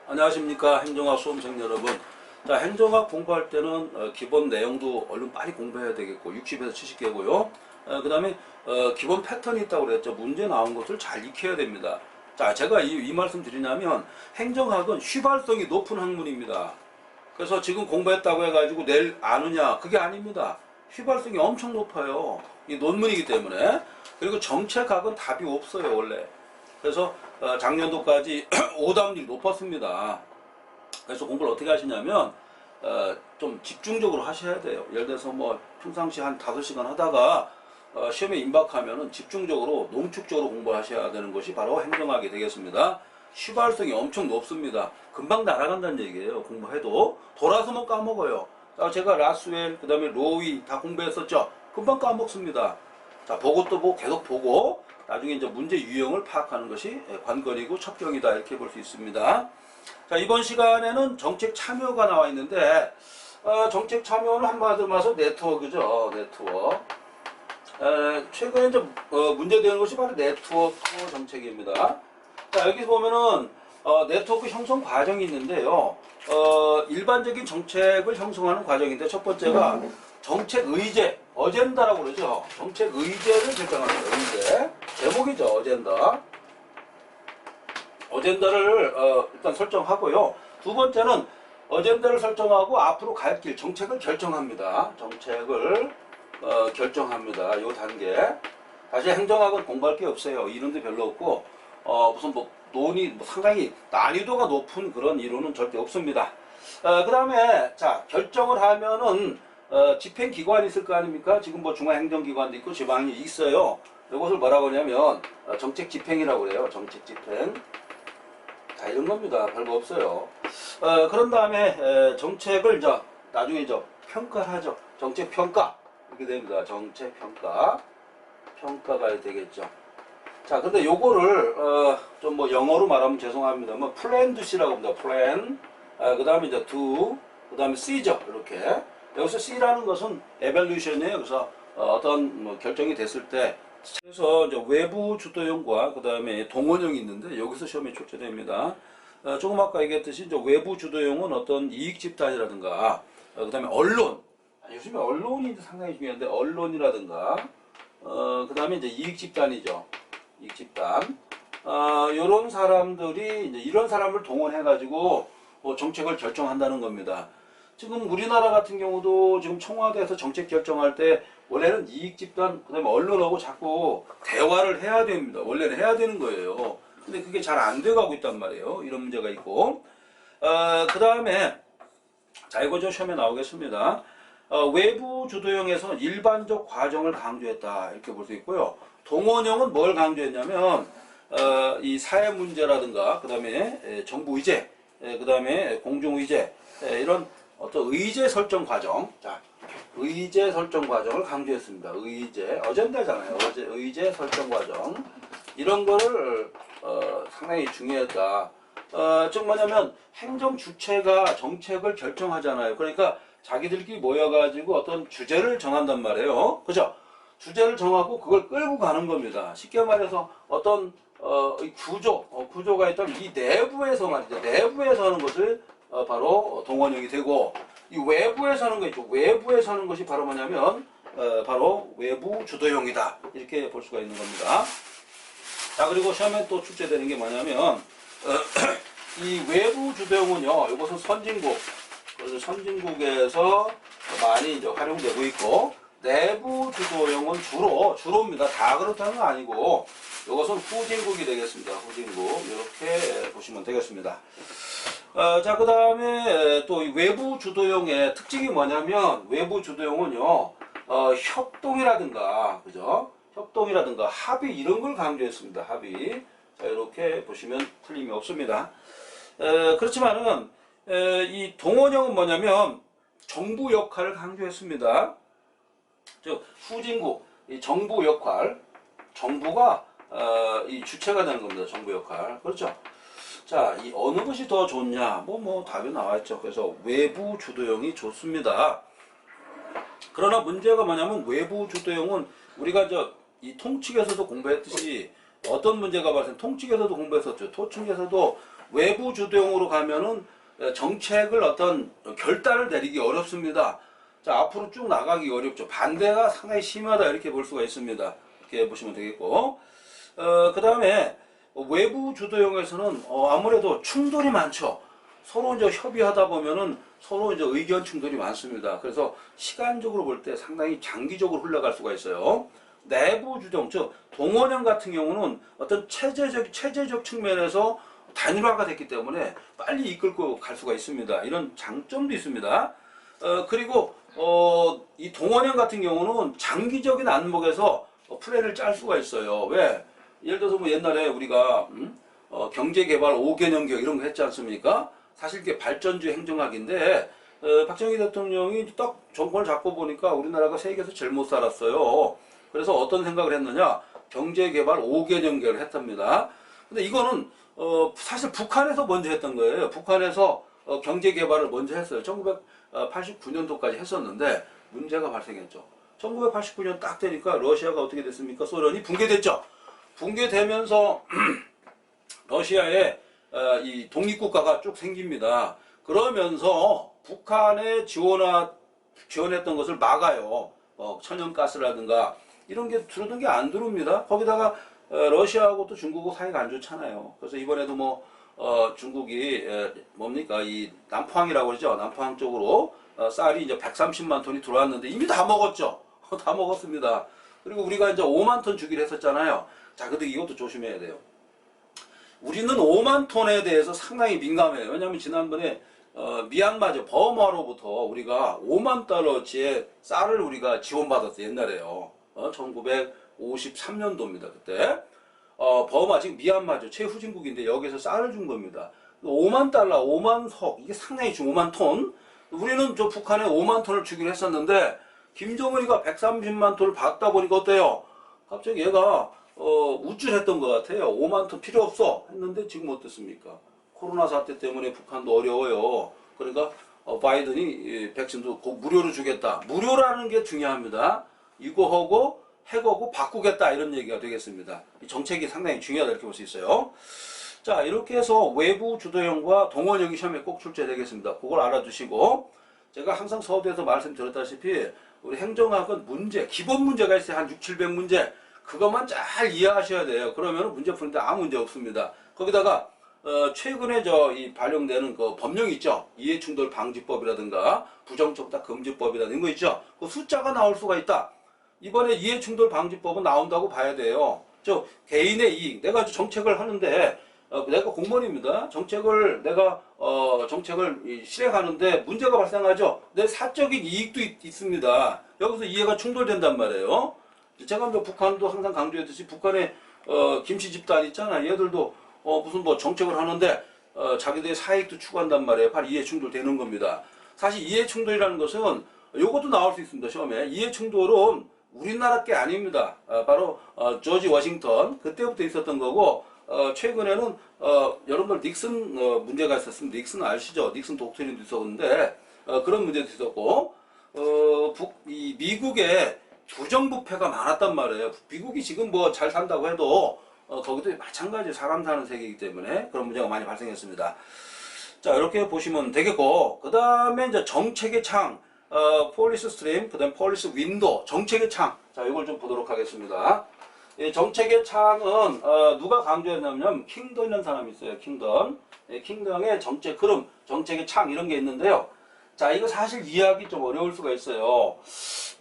안녕하십니까 행정학 수험생 여러분. 자, 행정학 공부할 때는 기본 내용도 얼른 빨리 공부해야 되겠고 60에서 70개고요. 그 다음에 기본 패턴이 있다고 그랬죠. 문제 나온 것을 잘 익혀야 됩니다. 자, 제가 이 말씀 드리냐면 행정학은 휘발성이 높은 학문입니다. 그래서 지금 공부했다고 해가지고 내일 아느냐, 그게 아닙니다. 휘발성이 엄청 높아요. 이 논문이기 때문에. 그리고 정책학은 답이 없어요 원래. 그래서 작년도까지 오답률이 높았습니다. 그래서 공부를 어떻게 하시냐면 좀 집중적으로 하셔야 돼요. 예를 들어서 뭐 평상시 한 5시간 하다가 시험에 임박하면은 집중적으로 농축적으로 공부를 하셔야 되는 것이 바로 행정학이 되겠습니다. 휘발성이 엄청 높습니다. 금방 날아간다는 얘기예요. 공부해도 돌아서면 까먹어요. 제가 라스웰, 그 다음에 로위 다 공부했었죠. 금방 까먹습니다. 자, 보고 또 보고 계속 보고 나중에 이제 문제 유형을 파악하는 것이 관건이고 첩경이다, 이렇게 볼 수 있습니다. 자, 이번 시간에는 정책 참여가 나와 있는데 정책 참여는 한마디로 말해서 네트워크죠. 네트워크. 최근에 이제 문제되는 것이 바로 네트워크 정책입니다. 자, 여기 보면은 네트워크 형성 과정이 있는데요. 일반적인 정책을 형성하는 과정인데 첫 번째가 정책 의제, 어젠다라고 그러죠. 정책 의제를 결정합니다. 의제. 제목이죠. 어젠다. 어젠다를 일단 설정하고요. 두 번째는 어젠다를 설정하고 앞으로 갈 길, 정책을 결정합니다. 정책을 결정합니다. 요 단계. 사실 행정학은 공부할 게 없어요. 이론도 별로 없고 무슨 상당히 난이도가 높은 그런 이론은 절대 없습니다. 그 다음에 자, 결정을 하면은 집행기관이 있을 거 아닙니까? 지금 뭐 중앙행정기관도 있고 지방이 있어요. 이것을 뭐라고 하냐면 정책 집행이라고 그래요. 정책 집행. 자, 이런 겁니다. 별거 없어요. 그런 다음에 정책을 이제 나중에 이제 평가를 하죠. 정책 평가. 이렇게 됩니다. 정책 평가. 평가가 되겠죠. 자, 근데 요거를 좀 뭐 영어로 말하면 죄송합니다. 뭐 플랜 두시라고 합니다. 플랜. 그 다음에 이제 do. 그 다음에 C죠. 이렇게. 여기서 C라는 것은 evaluation이에요. 그래서 어떤 뭐 결정이 됐을 때, 그래서 이제 외부 주도형과 그 다음에 동원형이 있는데 여기서 시험에 출제됩니다. 조금 아까 얘기했듯이 이제 외부 주도형은 어떤 이익 집단이라든가 그 다음에 언론. 요즘에 언론이 상당히 중요한데 언론이라든가 그 다음에 이제 이익 집단이죠. 이익 집단. 요런 사람들이 이제 이런 사람을 동원해 가지고 뭐 정책을 결정한다는 겁니다. 지금 우리나라 같은 경우도 지금 청와대에서 정책 결정할 때 원래는 이익 집단, 그 다음에 언론하고 자꾸 대화를 해야 됩니다. 원래는 해야 되는 거예요. 근데 그게 잘 안 돼가고 있단 말이에요. 이런 문제가 있고. 그 다음에, 자, 이거 저 시험에 나오겠습니다. 외부 주도형에서 일반적 과정을 강조했다. 이렇게 볼 수 있고요. 동원형은 뭘 강조했냐면, 이 사회 문제라든가, 그 다음에 정부 의제, 그 다음에 공중 의제, 이런 어떤 의제 설정 과정. 자, 의제 설정 과정을 강조했습니다. 의제, 어젠다잖아요. 의제 설정 과정. 이런 거를 상당히 중요했다. 즉 뭐냐면 행정 주체가 정책을 결정하잖아요. 그러니까 자기들끼리 모여가지고 어떤 주제를 정한단 말이에요. 그죠? 주제를 정하고 그걸 끌고 가는 겁니다. 쉽게 말해서 어떤 구조가 있다면 이 내부에서 말이죠. 내부에서 하는 것을 바로 동원형이 되고, 이 외부에서 하는 거 있죠. 외부에서 하는 것이 바로 뭐냐면 바로 외부 주도형이다. 이렇게 볼 수가 있는 겁니다. 자, 그리고 시험에 또 출제되는 게 뭐냐면 이 외부 주도형은요, 이것은 선진국, 그래서 선진국에서 많이 이제 활용되고 있고, 내부 주도형은 주로입니다. 다 그렇다는 건 아니고, 이것은 후진국이 되겠습니다. 후진국. 이렇게 보시면 되겠습니다. 자, 그 다음에 또 외부 주도형의 특징이 뭐냐면, 외부 주도형은요, 협동이라든가, 그죠? 협동이라든가 합의, 이런 걸 강조했습니다. 합의. 자, 이렇게 보시면 틀림이 없습니다. 그렇지만은, 이 동원형은 뭐냐면, 정부 역할을 강조했습니다. 즉, 후진국, 이 정부 역할, 정부가, 이 주체가 되는 겁니다. 정부 역할. 그렇죠? 자, 이 어느 것이 더 좋냐? 답이 나와있죠. 그래서 외부 주도형이 좋습니다. 그러나 문제가 뭐냐면 외부 주도형은 우리가 이 통칙에서도 공부했듯이 어떤 문제가 발생, 통칙에서도 공부했었죠. 통칙에서도 외부 주도형으로 가면은 정책을 어떤 결단을 내리기 어렵습니다. 자, 앞으로 쭉 나가기 어렵죠. 반대가 상당히 심하다 이렇게 볼 수가 있습니다. 이렇게 보시면 되겠고, 그 다음에 외부 주도형에서는 아무래도 충돌이 많죠. 서로 이제 협의하다 보면은 서로 이제 의견 충돌이 많습니다. 그래서 시간적으로 볼 때 상당히 장기적으로 흘러갈 수가 있어요. 내부 주도형, 즉 동원형 같은 경우는 어떤 체제적 측면에서 단일화가 됐기 때문에 빨리 이끌고 갈 수가 있습니다. 이런 장점도 있습니다. 그리고 이 동원형 같은 경우는 장기적인 안목에서 플랜을 짤 수가 있어요. 왜? 예를 들어서 뭐 옛날에 우리가 경제개발 5개년 계획 이런 거 했지 않습니까? 사실 이게 발전주의 행정학인데 박정희 대통령이 딱 정권을 잡고 보니까 우리나라가 세계에서 제일 못 살았어요. 그래서 어떤 생각을 했느냐? 경제개발 5개년 계획을 했답니다. 근데 이거는 사실 북한에서 먼저 했던 거예요. 북한에서 경제개발을 먼저 했어요. 1989년도까지 했었는데 문제가 발생했죠. 1989년 딱 되니까 러시아가 어떻게 됐습니까? 소련이 붕괴됐죠. 붕괴되면서 러시아에 이 독립국가가 쭉 생깁니다. 그러면서 북한에 지원했던 것을 막아요. 천연가스라든가 이런 게 들어오던 게 안 들어옵니다. 거기다가 러시아하고 또 중국하고 사이가 안 좋잖아요. 그래서 이번에도 뭐 중국이 뭡니까 이 남포항이라고 그러죠. 남포항 쪽으로 쌀이 이제 130만 톤이 들어왔는데 이미 다 먹었죠. 다 먹었습니다. 그리고 우리가 이제 5만 톤 주기로 했었잖아요. 자, 근데 이것도 조심해야 돼요. 우리는 5만 톤에 대해서 상당히 민감해요. 왜냐하면 지난번에 미얀마죠. 버마로부터 우리가 5만 달러치의 쌀을 우리가 지원받았어요. 옛날에요. 1953년도입니다. 그때. 버마, 지금 미얀마죠. 최후진국인데 여기서 쌀을 준 겁니다. 5만 달러, 5만 석, 이게 상당히 중 5만 톤. 우리는 저 북한에 5만 톤을 주기로 했었는데, 김정은이가 130만 톤을 받다 보니까 어때요? 갑자기 얘가, 우쭐했던 것 같아요. 5만 톤 필요 없어. 했는데 지금 어떻습니까? 코로나 사태 때문에 북한도 어려워요. 그러니까, 바이든이 백신도 곧 무료로 주겠다. 무료라는 게 중요합니다. 이거 하고 바꾸겠다 이런 얘기가 되겠습니다. 이 정책이 상당히 중요하다 이렇게 볼 수 있어요. 자, 이렇게 해서 외부 주도형과 동원형이 시험에 꼭 출제되겠습니다. 그걸 알아두시고 제가 항상 서두에서 말씀드렸다시피 우리 행정학은 문제, 기본 문제가 있어요. 한 6, 700문제. 그것만 잘 이해하셔야 돼요. 그러면 문제 푸는데 아무 문제 없습니다. 거기다가 최근에 이 발령되는 그 법령이 있죠. 이해충돌 방지법이라든가 부정청탁 금지법이라든가 이런 거 있죠. 그 숫자가 나올 수가 있다. 이번에 이해충돌 방지법은 나온다고 봐야 돼요. 개인의 이익, 내가 정책을 하는데 내가 공무원입니다. 내가 정책을 실행하는데 문제가 발생하죠. 내 사적인 이익도 있습니다. 여기서 이해가 충돌된단 말이에요. 제가 북한도 항상 강조했듯이 북한의 김씨 집단 있잖아요. 얘들도 무슨 뭐 정책을 하는데 자기들의 사익도 추구한단 말이에요. 바로 이해충돌되는 겁니다. 사실 이해충돌이라는 것은 요것도 나올 수 있습니다. 시험에 이해충돌은 우리나라 게 아닙니다. 바로 조지 워싱턴 그때부터 있었던 거고 최근에는 여러분들 닉슨 문제가 있었습니다. 닉슨 아시죠? 닉슨 독트린도 있었는데 그런 문제도 있었고 이 미국에 부정부패가 많았단 말이에요. 미국이 지금 뭐 잘 산다고 해도 거기도 마찬가지 사람 사는 세계이기 때문에 그런 문제가 많이 발생했습니다. 자, 이렇게 보시면 되겠고 그 다음에 이제 정책의 창 폴리스 스트림, 그 다음 폴리스 윈도, 정책의 창. 자, 이걸 좀 보도록 하겠습니다. 이 정책의 창은, 누가 강조했냐면, 킹던이라는 사람이 있어요. 킹던. 킹던의 정책 흐름, 정책의 창, 이런 게 있는데요. 자, 이거 사실 이해하기 좀 어려울 수가 있어요.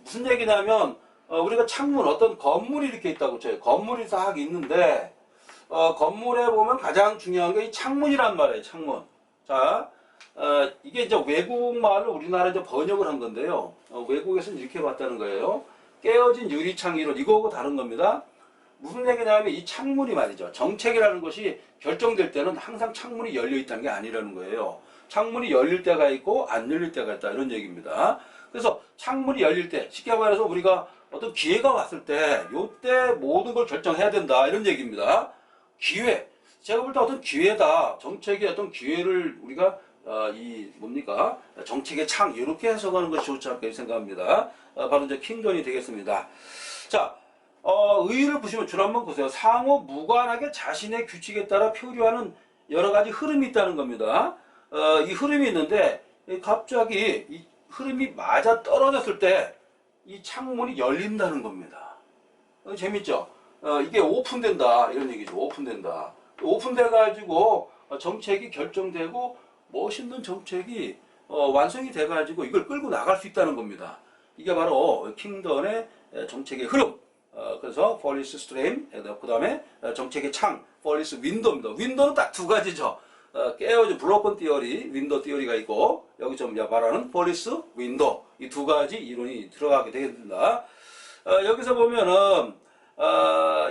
무슨 얘기냐면, 우리가 창문, 어떤 건물이 이렇게 있다고 쳐요. 건물이 싹 있는데, 건물에 보면 가장 중요한 게 이 창문이란 말이에요. 창문. 자, 이게 이제 외국말을 우리나라에 이제 번역을 한 건데요. 외국에서는 이렇게 봤다는 거예요. 깨어진 유리창 이론, 이거하고 다른 겁니다. 무슨 얘기냐면 이 창문이 말이죠. 정책이라는 것이 결정될 때는 항상 창문이 열려 있다는 게 아니라는 거예요. 창문이 열릴 때가 있고 안 열릴 때가 있다. 이런 얘기입니다. 그래서 창문이 열릴 때, 쉽게 말해서 우리가 어떤 기회가 왔을 때, 요때 모든 걸 결정해야 된다. 이런 얘기입니다. 기회. 제가 볼 때 어떤 기회다. 정책의 어떤 기회를 우리가 뭡니까? 정책의 창, 이렇게 해석하는 것이 좋지 않을까 생각합니다. 바로 이제 킹던이 되겠습니다. 자, 의의를 보시면 줄 한번 보세요. 상호 무관하게 자신의 규칙에 따라 표류하는 여러 가지 흐름이 있다는 겁니다. 이 흐름이 있는데 갑자기 이 흐름이 맞아 떨어졌을 때 이 창문이 열린다는 겁니다. 재밌죠? 이게 오픈된다 이런 얘기죠. 오픈된다. 오픈돼 가지고 정책이 결정되고 멋있는 정책이 완성이 돼 가지고 이걸 끌고 나갈 수 있다는 겁니다. 이게 바로 킹던의 정책의 흐름. 그래서 폴리스 스트림, 그 다음에 정책의 창, 폴리스 윈도입니다. 윈도는 딱 두 가지죠. 깨어진 블로건 띠어리, 윈도 띠어리가 있고 여기 좀 말하는 폴리스 윈도, 이 두 가지 이론이 들어가게 되겠습니다. 여기서 보면은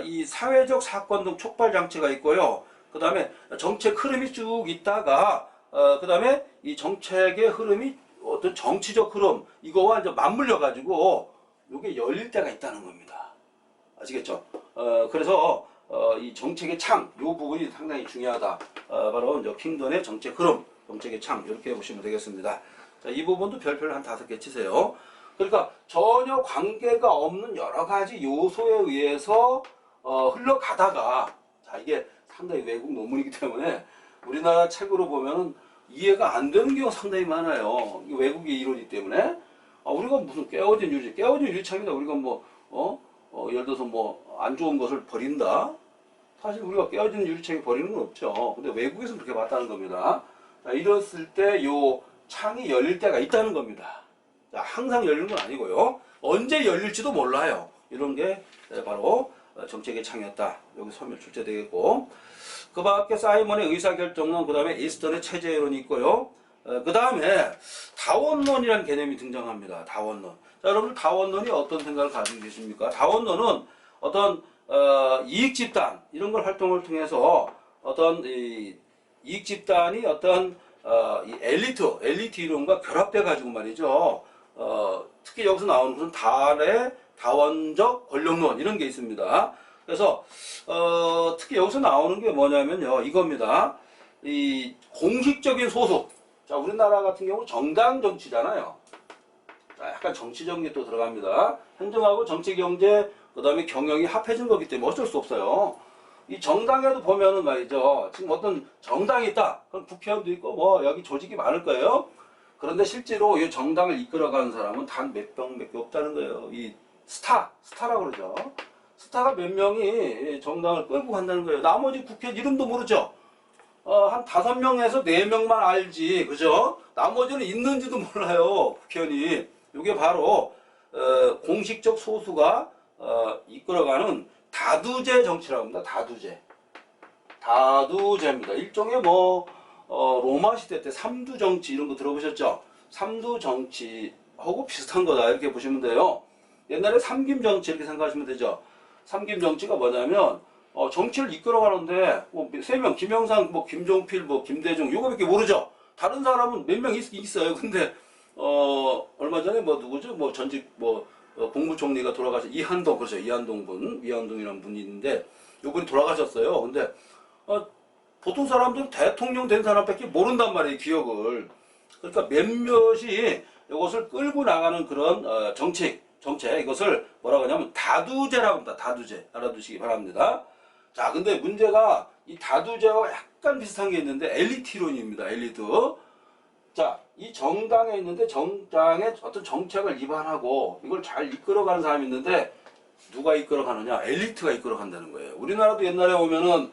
이 사회적 사건 등 촉발 장치가 있고요. 그 다음에 정책 흐름이 쭉 있다가 그 다음에 이 정책의 흐름이 어떤 정치적 흐름 이거와 이제 맞물려 가지고 이게 열릴 때가 있다는 겁니다. 아시겠죠? 그래서 이 정책의 창, 이 부분이 상당히 중요하다. 바로 이제 킹던의 정책 흐름, 정책의 창 이렇게 보시면 되겠습니다. 자, 이 부분도 별표를 한 5개 치세요. 그러니까 전혀 관계가 없는 여러 가지 요소에 의해서 흘러가다가, 자, 이게 상당히 외국 논문이기 때문에 우리나라 책으로 보면은 이해가 안 되는 경우가 상당히 많아요. 외국의 이론이기 때문에. 우리가 무슨 깨어진 유리창이다. 우리가 예를 들어서 안 좋은 것을 버린다. 사실 우리가 깨어진 유리창이 버리는 건 없죠. 근데 외국에서는 그렇게 봤다는 겁니다. 자, 이랬을 때 요 창이 열릴 때가 있다는 겁니다. 자, 항상 열리는 건 아니고요. 언제 열릴지도 몰라요. 이런 게 바로 정책의 창이었다. 여기 설명 출제되겠고. 그 밖에 사이먼의 의사결정론, 그 다음에 이스턴의 체제론이 있고요. 그 다음에 다원론이라는 개념이 등장합니다. 다원론. 자, 여러분 다원론이 어떤 생각을 가지고 계십니까? 다원론은 어떤 이익집단 이런 걸 활동을 통해서 어떤 이익 집단이 어떤 이 엘리트 이론과 결합돼 가지고 말이죠. 특히 여기서 나오는 것은 달의 다원적 권력론 이런 게 있습니다. 그래서 특히 여기서 나오는 게 뭐냐면요, 이겁니다. 이 공식적인 소속. 자, 우리나라 같은 경우 정당 정치잖아요. 자, 약간 정치적인 게 또 들어갑니다. 행정하고 정치, 경제, 그 다음에 경영이 합해진 거기 때문에 어쩔 수 없어요. 이 정당에도 보면은 말이죠. 지금 어떤 정당이 있다. 그럼 국회의원도 있고 여기 조직이 많을 거예요. 그런데 실제로 이 정당을 이끌어가는 사람은 단 몇 개 없다는 거예요. 이 스타라고 그러죠. 스타가 몇 명이 정당을 끌고 간다는 거예요. 나머지 국회의원 이름도 모르죠. 한 5명에서 4명만 알지, 그죠? 나머지는 있는지도 몰라요, 국회의원이. 이게 바로 공식적 소수가 이끌어가는 다두제 정치라고 합니다. 다두제입니다. 일종의 로마 시대 때 삼두 정치 이런 거 들어보셨죠? 삼두 정치하고 비슷한 거다 이렇게 보시면 돼요. 옛날에 삼김 정치 이렇게 생각하시면 되죠. 삼김 정치가 뭐냐면 정치를 이끌어가는데 3명, 김영삼, 김종필, 김대중 요거밖에 모르죠. 다른 사람은 몇 명 있어요. 근데 얼마 전에 누구죠? 전직 국무총리가 돌아가신 이한동, 그렇죠. 이한동이라는 분이 있는데 요분이 돌아가셨어요. 근데 보통 사람들은 대통령 된 사람밖에 모른단 말이에요, 기억을. 그러니까 몇몇이 이것을 끌고 나가는 그런 정책 이것을 뭐라고 하냐면 다두제라고 합니다. 다두제 알아두시기 바랍니다. 자, 근데 문제가 이 다두제와 약간 비슷한 게 있는데 엘리트 이론입니다. 엘리트. 자, 이 정당에 있는데 정당의 어떤 정책을 위반하고 이걸 잘 이끌어가는 사람이 있는데 누가 이끌어가느냐? 엘리트가 이끌어간다는 거예요. 우리나라도 옛날에 보면은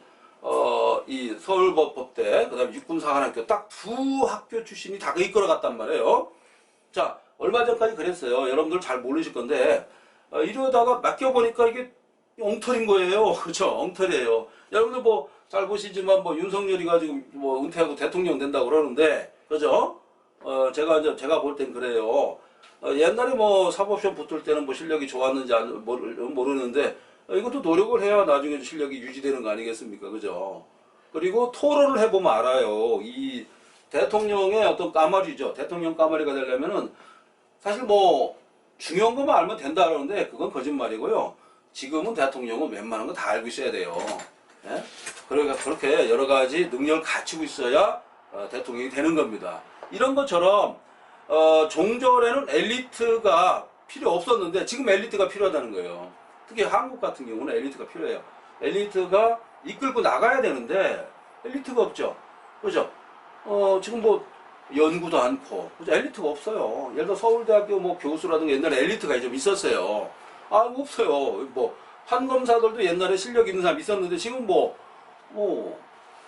이 서울법대, 그 다음에 육군사관학교 딱 두 학교 출신이 다 이끌어갔단 말이에요. 자, 얼마 전까지 그랬어요. 여러분들 잘 모르실 건데 이러다가 맡겨보니까 이게 엉터리인 거예요. 그렇죠? 엉터리예요. 여러분들 잘 보시지만 윤석열이가 지금 은퇴하고 대통령 된다고 그러는데, 그죠? 제가 볼 땐 그래요. 옛날에 사법시험 붙을 때는 실력이 좋았는지 모르는데 이것도 노력을 해야 나중에 실력이 유지되는 거 아니겠습니까? 그죠? 그리고 토론을 해보면 알아요. 이 대통령의 어떤 까마리죠. 대통령 까마리가 되려면은 사실 중요한 것만 알면 된다 그러는데 그건 거짓말이고요. 지금은 대통령은 웬만한 거 다 알고 있어야 돼요. 예? 그러니까 그렇게 여러 가지 능력을 갖추고 있어야 대통령이 되는 겁니다. 이런 것처럼 종전에는 엘리트가 필요 없었는데 지금 엘리트가 필요하다는 거예요. 특히 한국 같은 경우는 엘리트가 필요해요. 엘리트가 이끌고 나가야 되는데 엘리트가 없죠. 그죠? 지금 뭐 연구도 않고 그죠? 엘리트가 없어요. 예를 들어 서울대학교 뭐 교수라든가 옛날에 엘리트가 좀 있었어요. 아, 없어요. 뭐 판검사들도 옛날에 실력 있는 사람 있었는데 지금 뭐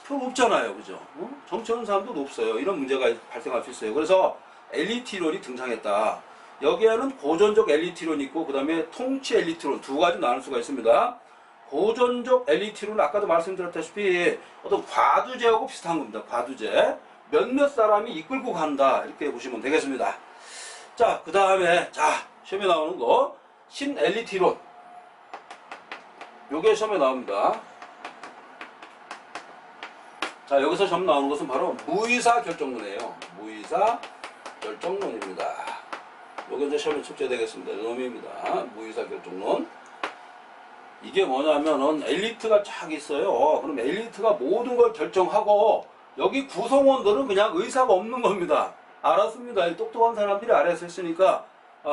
별로 없잖아요. 그죠? 정치하는 사람도 없어요. 이런 문제가 발생할 수 있어요. 그래서 엘리트론이 등장했다. 여기에는 고전적 엘리트론이 있고 그 다음에 통치 엘리트론 두 가지 나눌 수가 있습니다. 고전적 엘리트론은 아까도 말씀드렸다시피 어떤 과두제하고 비슷한 겁니다. 과두제. 몇몇 사람이 이끌고 간다. 이렇게 보시면 되겠습니다. 자, 그 다음에 시험에 나오는 거 신엘리트론. 요게 시험에 나옵니다. 자, 여기서 시험 나오는 것은 바로 무의사 결정론이에요. 무의사 결정론입니다. 요게 이제 시험에 출제되겠습니다. 놈입니다. 무의사 결정론. 이게 뭐냐면은 엘리트가 쫙 있어요. 그럼 엘리트가 모든 걸 결정하고 여기 구성원들은 그냥 의사가 없는 겁니다. 알았습니다. 이 똑똑한 사람들이 알아서 했으니까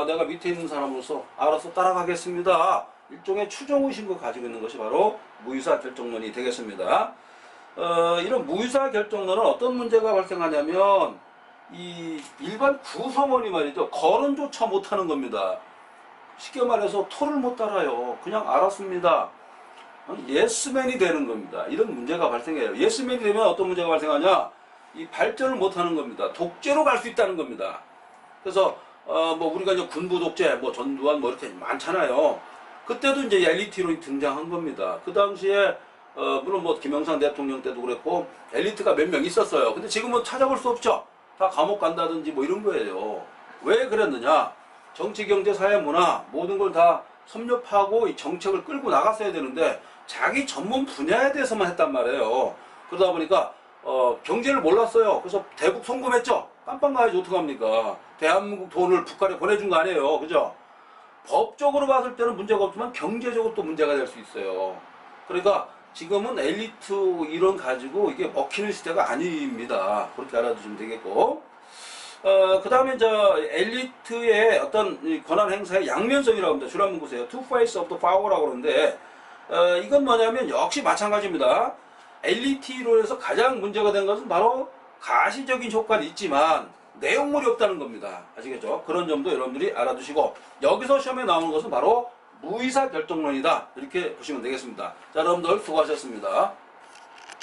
내가 밑에 있는 사람으로서 알아서 따라가겠습니다. 일종의 추정의식을 가지고 있는 것이 바로 무의사 결정론이 되겠습니다. 이런 무의사 결정론은 어떤 문제가 발생하냐면 이 일반 구성원이 말이죠. 거론조차 못하는 겁니다. 쉽게 말해서 토를 못 따라요. 그냥 알았습니다. 예스맨이 되는 겁니다. 이런 문제가 발생해요. 예스맨이 되면 어떤 문제가 발생하냐? 이 발전을 못하는 겁니다. 독재로 갈 수 있다는 겁니다. 그래서 뭐 우리가 이제 군부 독재, 뭐 전두환 뭐 이렇게 많잖아요. 그때도 이제 엘리트론이 등장한 겁니다. 그 당시에 물론 뭐 김영삼 대통령 때도 그랬고 엘리트가 몇 명 있었어요. 근데 지금은 찾아볼 수 없죠. 다 감옥 간다든지 뭐 이런 거예요. 왜 그랬느냐? 정치, 경제, 사회, 문화 모든 걸 다 섭렵하고 이 정책을 끌고 나갔어야 되는데 자기 전문 분야에 대해서만 했단 말이에요. 그러다 보니까 경제를 몰랐어요. 그래서 대북 송금했죠. 깜빵 가야지 어떡합니까? 대한민국 돈을 북한에 보내준 거 아니에요. 그죠? 법적으로 봤을 때는 문제가 없지만 경제적으로 또 문제가 될 수 있어요. 그러니까 지금은 엘리트 이론 가지고 이게 먹히는 시대가 아닙니다. 그렇게 알아두시면 되겠고. 그 다음에 엘리트의 어떤 권한 행사의 양면성이라고 합니다. 줄 한번 보세요. Two faces of the power라고 그러는데, 이건 뭐냐면 역시 마찬가지입니다. 엘리트 이론에서 가장 문제가 된 것은 바로 가시적인 효과는 있지만 내용물이 없다는 겁니다. 아시겠죠? 그런 점도 여러분들이 알아두시고, 여기서 시험에 나오는 것은 바로 무의사 결정론이다. 이렇게 보시면 되겠습니다. 자, 여러분들 수고하셨습니다.